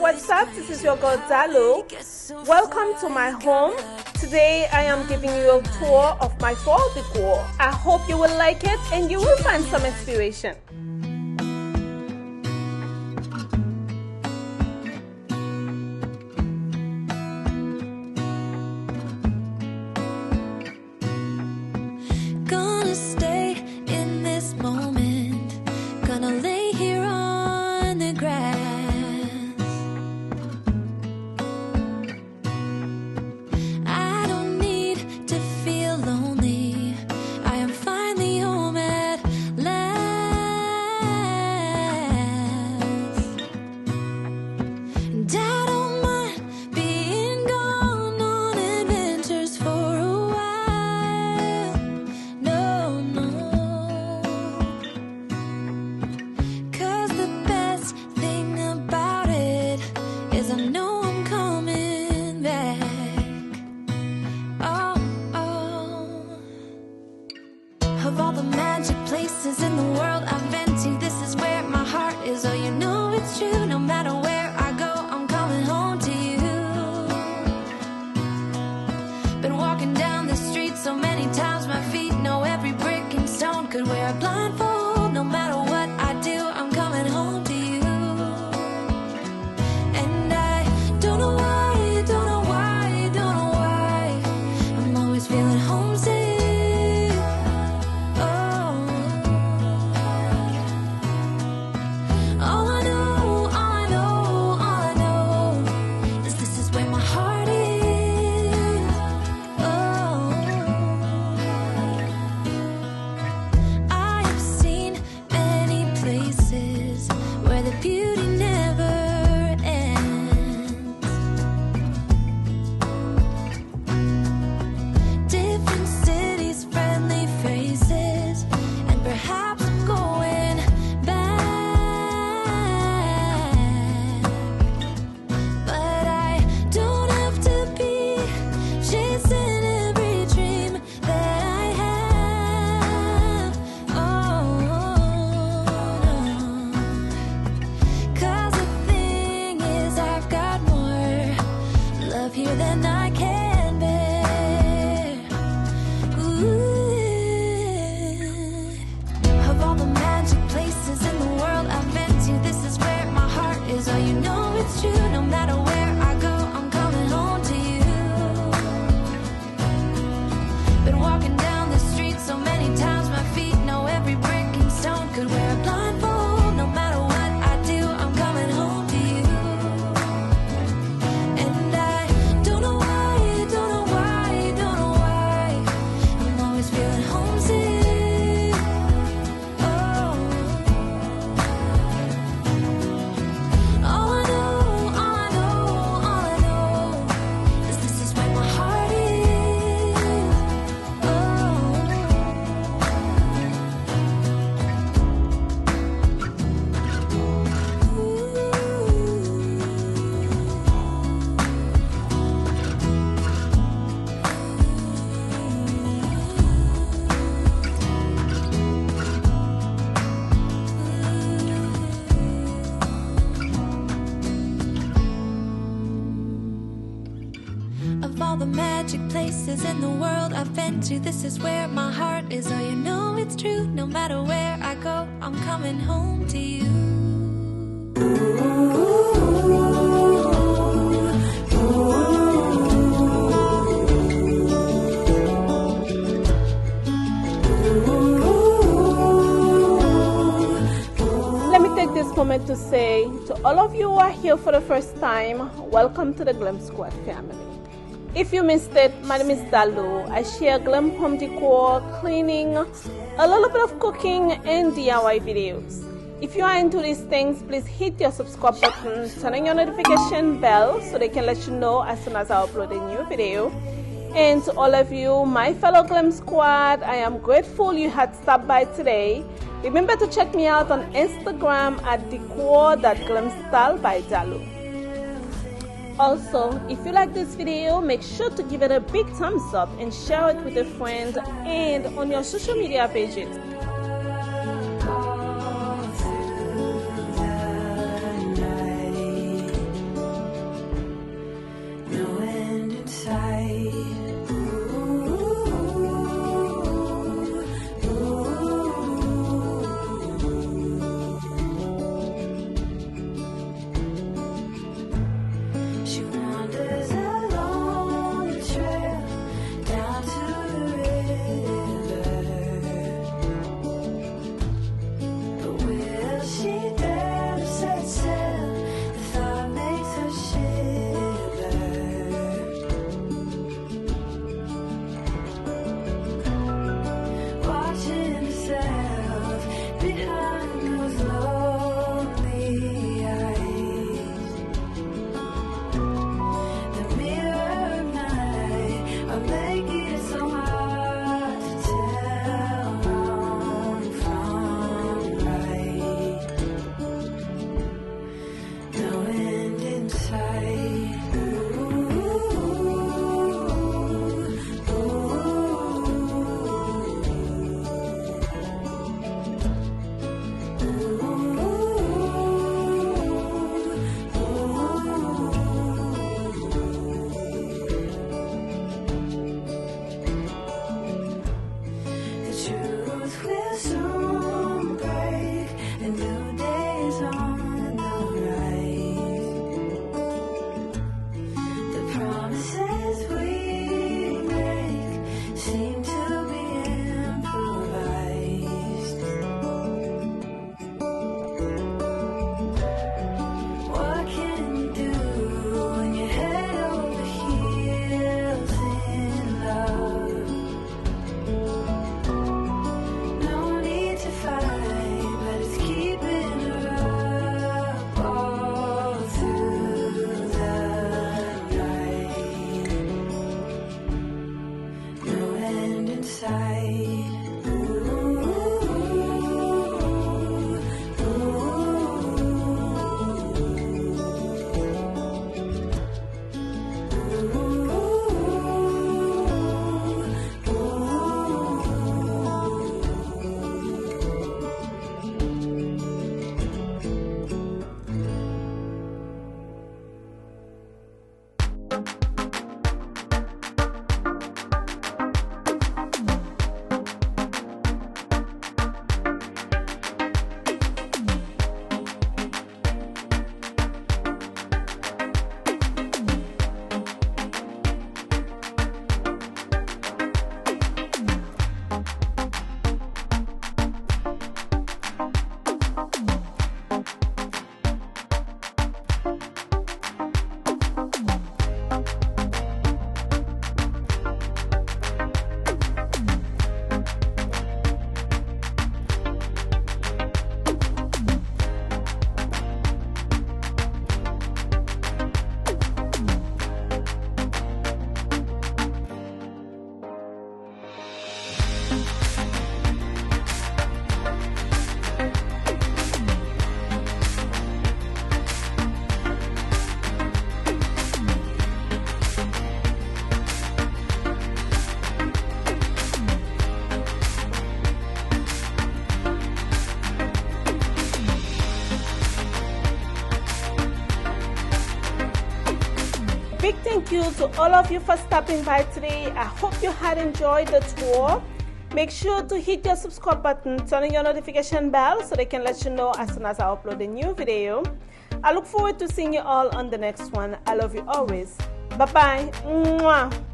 what's up? This is your girl Dalou. Welcome to my home. Today I am giving you a tour of my fall decor. I hope you will like it and you will find some inspiration. Gonna stay in this moment, gonna lay here on the grass. I don't need to feel lonely, I am finally home at last. And I don't mind being gone on adventures for a while. No, no. 'Cause the best thing about it is I know I'm coming back. Oh, oh. Of all the magic places in the world I've been to, this is where my heart is. Oh, you know it's true. No matter where I go, I'm coming home to you. Been walking down the street so many times, my feet know every brick and stone. Could wear a blindfold. No matter what I do, I'm coming home to you. And I don't know why, don't know why, don't know why I'm always feeling homesick. Oh, all I know, all I know, all I know is this is where my heart is. Oh, I have seen many places where the beauty never ends. Different cities, friendly faces, and perhaps I'm going back. But I don't have to be chasing every dream that I have. Oh, no. 'Cause the thing is, I've got more love here than I can bear. Ooh. Of all the magic places in the world I've been to, this is where my heart is. Oh, you know it's true. No matter where I go, I'm coming home to you. Been walking down the street so many times, my feet know every brick and stone. Could wear a blindfold. No matter what I do, I'm coming home to you. And I don't know why, don't know why, don't know why I'm always feeling homesick. Oh, all I know, all I know, all I know is this is where my heart is. Oh. Of all the magic places in the world I've been to, this is where my heart is. Oh, you know it's true. No matter where I go, I'm coming home to you. Let me take this moment to say to all of you who are here for the first time, welcome to the Glam Squad family. If you missed it, my name is Dalou. I share glam home decor, cleaning, a little bit of cooking, and DIY videos. If you are into these things, please hit your subscribe button, turn on your notification bell so they can let you know as soon as I upload a new video. And to all of you, my fellow Glam Squad, I am grateful you had stopped by today. Remember to check me out on Instagram at decor.glamstyle by Dalou. Also, if you like this video, make sure to give it a big thumbs up and share it with a friend and on your social media pages. Big thank you to all of you for stopping by today. I hope you had enjoyed the tour. Make sure to hit your subscribe button, turn on your notification bell so they can let you know as soon as I upload a new video. I look forward to seeing you all on the next one. I love you always. Bye-bye.